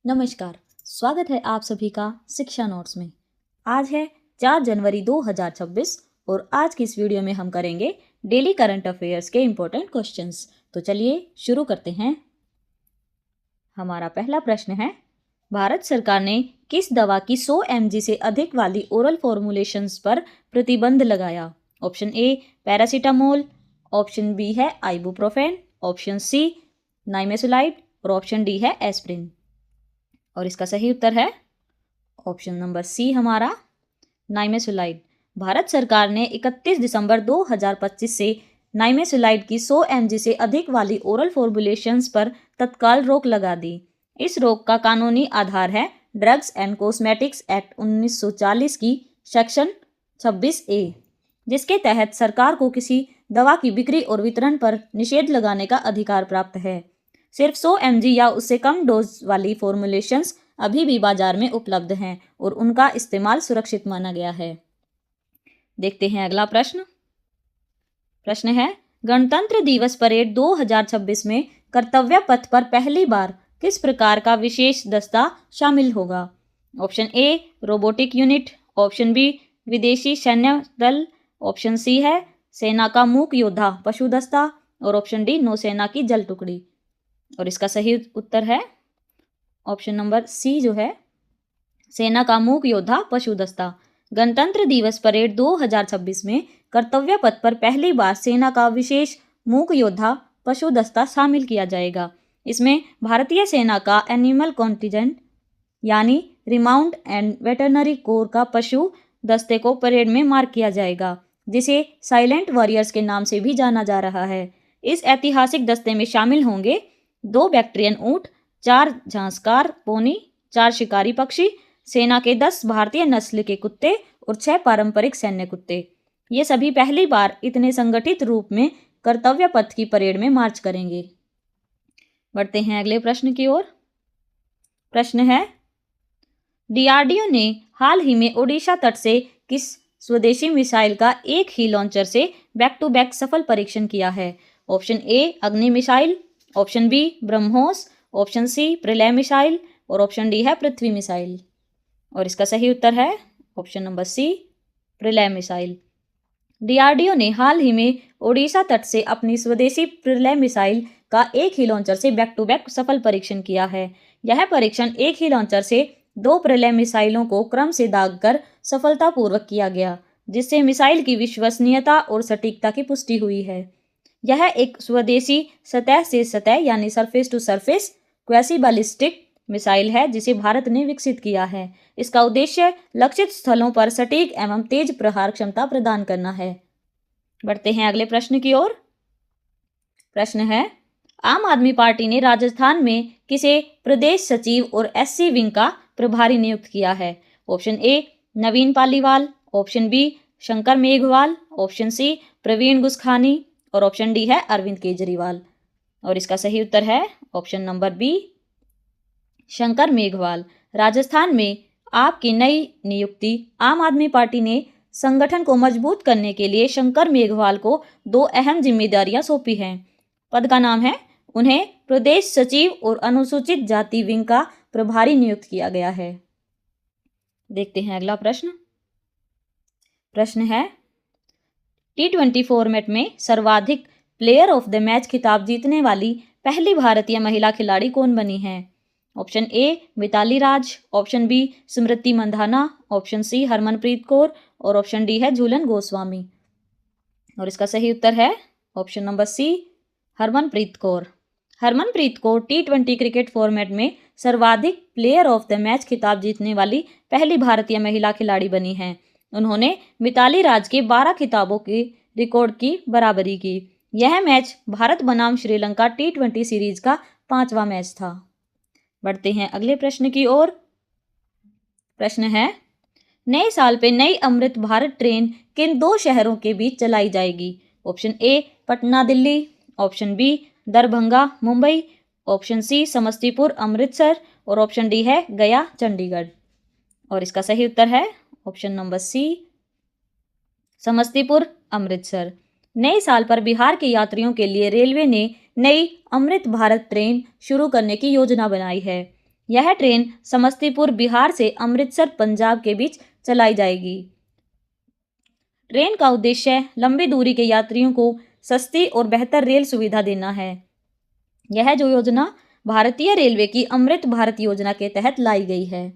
नमस्कार, स्वागत है आप सभी का शिक्षा नोट्स में। आज है 4 जनवरी 2026 और आज की इस वीडियो में हम करेंगे डेली करंट अफेयर्स के इम्पोर्टेंट क्वेश्चंस। तो चलिए शुरू करते हैं। हमारा पहला प्रश्न है, भारत सरकार ने किस दवा की 100 mg से अधिक वाली ओरल फॉर्मुलेशंस पर प्रतिबंध लगाया? Option A paracetamol, option B है आइबुप्रोफेन, ऑप्शन सी नाइमेसुलाइड और ऑप्शन डी है एस्प्रिन। और इसका सही उत्तर है ऑप्शन नंबर सी हमारा नाइमेसुलाइड। भारत सरकार ने 31 दिसंबर 2025 से नाइमेसुलाइड की 100 mg से अधिक वाली ओरल फॉर्मुलेशंस पर तत्काल रोक लगा दी। इस रोक का कानूनी आधार है ड्रग्स एंड कॉस्मेटिक्स एक्ट 1940 की सेक्शन 26A, जिसके तहत सरकार को किसी दवा की बिक्री और वितरण पर निषेध लगाने का अधिकार प्राप्त है। सिर्फ 100 mg या उससे कम डोज वाली फॉर्मुलेशंस अभी भी बाजार में उपलब्ध हैं और उनका इस्तेमाल सुरक्षित माना गया है। देखते हैं अगला प्रश्न। प्रश्न है, गणतंत्र दिवस परेड 2026 में कर्तव्य पथ पर पहली बार किस प्रकार का विशेष दस्ता शामिल होगा? Option A robotic unit, option B विदेशी सैन्य दल, ऑप्शन सी है सेना का मूक योद्धा पशु दस्ता और ऑप्शन डी नौसेना की जल टुकड़ी। और इसका सही उत्तर है ऑप्शन नंबर सी जो है सेना का मूक योद्धा पशु दस्ता। गणतंत्र दिवस परेड 2026 में कर्तव्य पथ पर पहली बार सेना का विशेष मूक योद्धा पशु दस्ता शामिल किया जाएगा। इसमें भारतीय सेना का एनिमल कॉन्टिजेंट यानी रिमाउंट एंड वेटरनरी कोर का पशु दस्ते को परेड में मार्क किया जाएगा, जिसे साइलेंट वॉरियर्स के नाम से भी जाना जा रहा है। इस ऐतिहासिक दस्ते में शामिल होंगे 2 बैक्ट्रियन ऊंट, 4 झांसकार पोनी, 4 शिकारी पक्षी, सेना के 10 भारतीय नस्ल के कुत्ते और 6 पारंपरिक सैन्य कुत्ते। ये सभी पहली बार इतने संगठित रूप में कर्तव्य पथ की परेड में मार्च करेंगे। बढ़ते हैं अगले प्रश्न की ओर। प्रश्न है, डीआरडीओ ने हाल ही में ओडिशा तट से किस स्वदेशी मिसाइल का एक ही लॉन्चर से बैक टू बैक सफल परीक्षण किया है? Option A Agni missile, option B BrahMos, option C Pralay missile और ऑप्शन डी है पृथ्वी मिसाइल। और इसका सही उत्तर है ऑप्शन नंबर सी प्रलय मिसाइल। डीआरडीओ ने हाल ही में ओडिशा तट से अपनी स्वदेशी प्रलय मिसाइल का एक ही लॉन्चर से बैक टू बैक सफल परीक्षण किया है। यह परीक्षण एक ही लॉन्चर से 2 प्रलय मिसाइलों को क्रम से दागकर सफलतापूर्वक किया गया, जिससे मिसाइल की विश्वसनीयता और सटीकता की पुष्टि हुई है। यह एक स्वदेशी सतह से सतह यानी surface to surface quasi ballistic missile है, जिसे भारत ने विकसित किया है। इसका उद्देश्य लक्षित स्थलों पर सटीक एवं तेज प्रहार क्षमता प्रदान करना है। बढ़ते हैं अगले प्रश्न की ओर। प्रश्न है, आम आदमी पार्टी ने राजस्थान में किसे प्रदेश सचिव और एससी विंग का प्रभारी नियुक्त किया है? Option A Naveen Paliwal, option B Shankar Meghwal, option C Praveen Guskhani और ऑप्शन डी है अरविंद केजरीवाल। और इसका सही उत्तर है option number B Shankar Meghwal. Rajasthan में आपकी नई नियुक्ति आम आदमी पार्टी ने संगठन को मजबूत करने के लिए शंकर मेघवाल को 2 अहम जिम्मेदारियां सौंपी हैं। पद का नाम है, उन्हें प्रदेश सचिव और अनुसूचित जाति विंग का प्रभारी नियुक्त किया गया है। देखते हैं अगला प्रश्न। प्रश्न है, T20 फॉर्मेट में सर्वाधिक प्लेयर ऑफ द मैच खिताब जीतने वाली पहली भारतीय महिला खिलाड़ी कौन बनी है? Option A Mithali Raj, option B Smriti Mandhana, option C Harmanpreet Kaur और ऑप्शन डी है झूलन गोस्वामी। और इसका सही उत्तर है option number C Harmanpreet Kaur. Harmanpreet Kaur T20 cricket format में सर्वाधिक प्लेयर ऑफ द मैच खिताब जीतने वाली पहली भारतीय महिला खिलाड़ी बनी हैं। उन्होंने मिताली राज के 12 खिताबों के रिकॉर्ड की बराबरी की। यह मैच भारत बनाम श्रीलंका T20 सीरीज का 5वां मैच था। बढ़ते हैं अगले प्रश्न की ओर। प्रश्न है, नए साल पे नई अमृत भारत ट्रेन किन 2 शहरों के बीच चलाई जाएगी? Option A Patna Delhi, option B Darbhanga Mumbai, option C Samastipur Amritsar और ऑप्शन डी है गया चंडीगढ़। और इसका सही उत्तर है option number C Samastipur Amritsar. नए साल पर बिहार के यात्रियों के लिए रेलवे ने नई अमृत भारत ट्रेन शुरू करने की योजना बनाई है। यह ट्रेन समस्तीपुर बिहार से अमृतसर पंजाब के बीच चलाई जाएगी। ट्रेन का उद्देश्य लंबी दूरी के यात्रियों को सस्ती और बेहतर रेल सुविधा देना है। यह जो योजना भारतीय रेलवे की अमृत भारत योजना के तहत लाई गई है।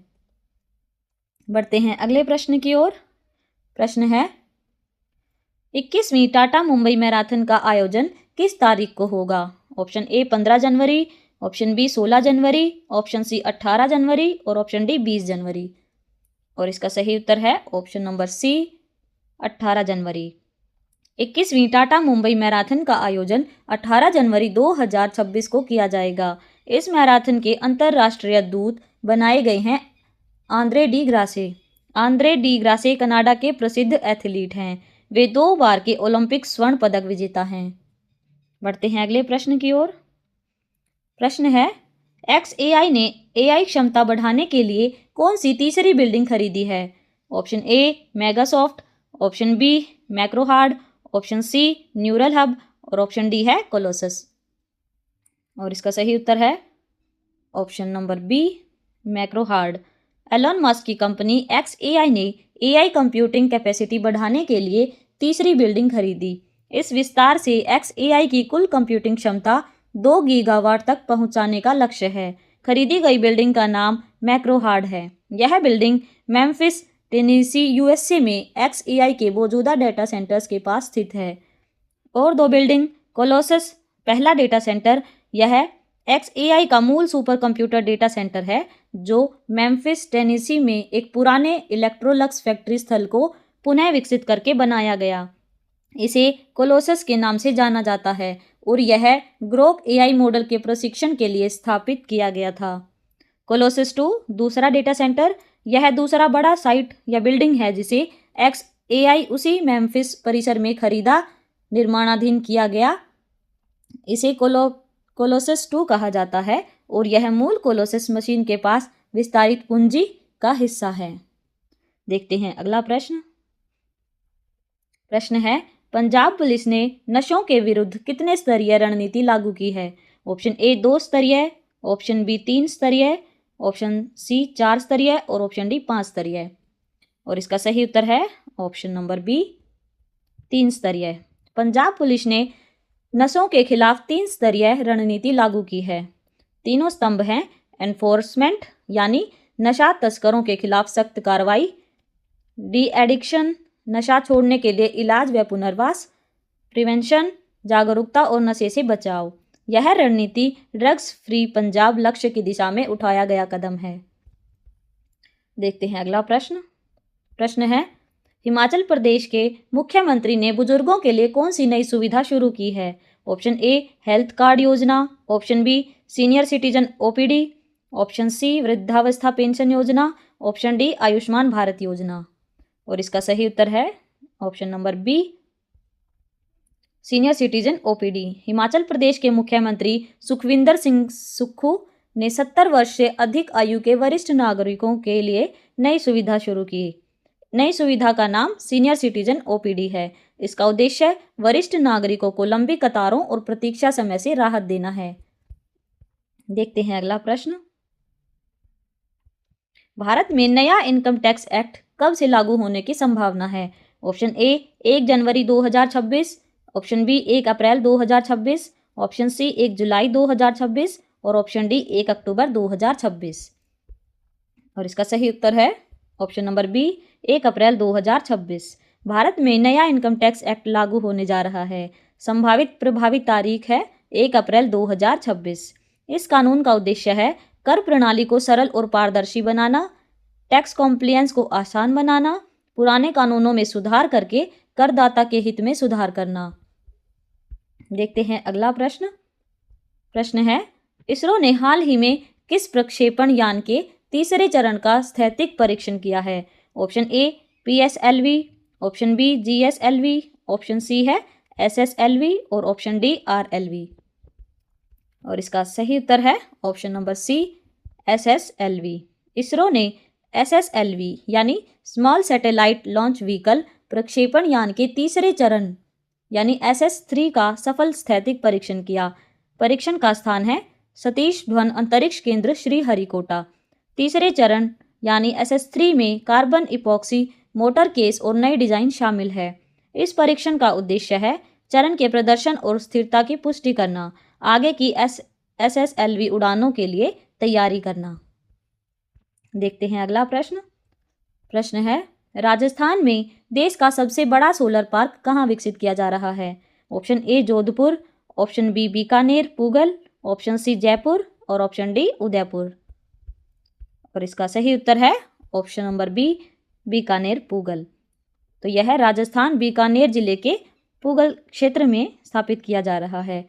बढ़ते हैं अगले प्रश्न की ओर। प्रश्न है 21वीं टाटा मुंबई मैराथन का आयोजन किस तारीख को होगा? ऑप्शन ए 15 जनवरी, ऑप्शन बी 16 जनवरी, ऑप्शन सी 18 जनवरी और ऑप्शन डी 20 जनवरी। और इसका सही उत्तर है ऑप्शन नंबर सी 18 जनवरी। 21वीं टाटा मुंबई मैराथन का आयोजन 18 जनवरी 2026 को किया जाएगा। इस मैराथन के अंतर्राष्ट्रीय दूत बनाए गए हैं Andre D Grasse. Andre D Grasse Canada के प्रसिद्ध एथलीट हैं। वे 2 बार के ओलंपिक स्वर्ण पदक विजेता हैं। बढ़ते हैं अगले प्रश्न की ओर। प्रश्न है XAI ने AI क्षमता बढ़ाने के लिए कौन सी तीसरी बिल्डिंग खरीदी है? Option A Megasoft, option B Macrohard, option C neural hub और ऑप्शन डी है कोलोसस। और इसका सही उत्तर है option number B Macrohard. Elon Musk की कंपनी XAI ने AI कंप्यूटिंग कैपेसिटी बढ़ाने के लिए तीसरी बिल्डिंग खरीदी। इस विस्तार से XAI की कुल कंप्यूटिंग क्षमता 2 गीगावाट तक पहुंचाने का लक्ष्य है। खरीदी गई बिल्डिंग का नाम मैक्रोहार्ड है। यह बिल्डिंग मेम्फिस टेनेसी USA में XAI के मौजूदा डेटा सेंटर्स के पास स्थित है। और 2 बिल्डिंग कोलोसस पहला डेटा सेंटर, यह XAI का मूल सुपर कंप्यूटर डेटा सेंटर है जो मेम्फिस टेनेसी में एक पुराने इलेक्ट्रोलक्स फैक्ट्री स्थल को पुनः विकसित करके बनाया गया। इसे कोलोसस के नाम से जाना जाता है और यह ग्रोक AI मॉडल के प्रशिक्षण के लिए स्थापित किया गया था। कोलोसस 2 दूसरा डेटा सेंटर, यह दूसरा बड़ा साइट या बिल्डिंग है जिसे XAI उसी मेम्फिस परिसर में खरीदा निर्माणाधीन किया गया। इसे कोलोसस 2 कहा जाता है और यह मूल कोलोसस मशीन के पास विस्तारित पूंजी का हिस्सा है। देखते हैं अगला प्रश्न। प्रश्न है पंजाब पुलिस ने नशों के विरुद्ध कितने स्तरीय रणनीति लागू की है? ऑप्शन ए 2 स्तरीय, ऑप्शन बी 3 स्तरीय, ऑप्शन सी 4 स्तरीय और ऑप्शन डी 5 स्तरीय। और इसका सही उत्तर है ऑप्शन नंबर बी 3 स्तरीय। पंजाब पुलिस ने नशों के खिलाफ 3 स्तरीय रणनीति लागू की है। तीनों स्तंभ हैं एनफोर्समेंट यानी नशा तस्करों के खिलाफ सख्त कार्रवाई, डी एडिक्शन नशा छोड़ने के लिए इलाज व पुनर्वास, प्रिवेंशन जागरूकता और नशे से बचाव। यह रणनीति ड्रग्स फ्री पंजाब लक्ष्य की दिशा में उठाया गया कदम है। देखते हैं अगला प्रश्न। प्रश्न है हिमाचल प्रदेश के मुख्यमंत्री ने बुजुर्गों के लिए कौन सी नई सुविधा शुरू की है? ऑप्शन ए हेल्थ कार्ड योजना, option B senior citizen OPD, option C वृद्धावस्था पेंशन योजना, ऑप्शन डी आयुष्मान भारत योजना। और इसका सही उत्तर है option number B senior citizen OPD। Himachal Pradesh के मुख्यमंत्री सुखविंदर सिंह सुक्खू ने 70 वर्ष से अधिक आयु के वरिष्ठ नागरिकों के लिए नई सुविधा शुरू की। नई सुविधा का नाम सीनियर सिटीजन OPD है। इसका उद्देश्य वरिष्ठ नागरिकों को लंबी कतारों और प्रतीक्षा समय से राहत देना है। देखते हैं अगला प्रश्न। भारत में नया इनकम टैक्स एक्ट कब से लागू होने की संभावना है? ऑप्शन ए 1 जनवरी 2026, ऑप्शन बी 1 अप्रैल 2026, ऑप्शन सी 1 जुलाई 2026 और ऑप्शन डी 1 अक्टूबर 2026। और इसका सही उत्तर है ऑप्शन नंबर बी 1 अप्रैल 2026। भारत में नया इनकम टैक्स एक्ट लागू होने जा रहा है। संभावित प्रभावी तारीख है 1 अप्रैल 2026। इस कानून का उद्देश्य है कर प्रणाली को सरल और पारदर्शी बनाना, टैक्स कॉम्प्लायंस को आसान बनाना, पुराने कानूनों में सुधार करके करदाता के हित में सुधार करना। देखते हैं अगला प्रश्न। प्रश्न है इसरो ने हाल ही में किस प्रक्षेपण यान के तीसरे चरण का स्थैतिक परीक्षण किया है? Option A PSLV, option B GSLV, option C है SSLV और ऑप्शन डी RLV। और इसका सही उत्तर है option number C SSLV। ISRO ने SSLV यानी स्मॉल सैटेलाइट लॉन्च व्हीकल प्रक्षेपण यान के तीसरे चरण यानी SS3 का सफल स्थैतिक परीक्षण किया। परीक्षण का स्थान है सतीश धवन अंतरिक्ष केंद्र श्रीहरिकोटा। तीसरे चरण यानी SS3 में कार्बन इपॉक्सी मोटर केस और नई डिजाइन शामिल है। इस परीक्षण का उद्देश्य है चरण के प्रदर्शन और स्थिरता की पुष्टि करना, आगे की SSLV उड़ानों के लिए तैयारी करना। देखते हैं अगला प्रश्न। प्रश्न है, राजस्थान में देश का सबसे बड़ा सोलर पार्क कहाँ विकसित किया जा रहा है? Option A Jodhpur, option B Bikaner Pugal, option C Jaipur और ऑप्शन डी उदयपुर। और इसका सही उत्तर है option number B Bikaner Pugal. तो यह राजस्थान बीकानेर जिले के पूगल क्षेत्र में स्थापित किया जा रहा है।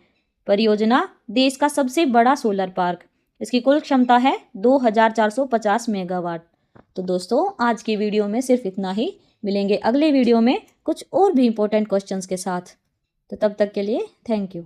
परियोजना देश का सबसे बड़ा सोलर पार्क, इसकी कुल क्षमता है 2450 मेगावाट। तो दोस्तों आज की वीडियो में सिर्फ इतना ही। मिलेंगे अगले वीडियो में कुछ और भी इंपॉर्टेंट क्वेश्चंस के साथ। तो तब तक के लिए थैंक यू।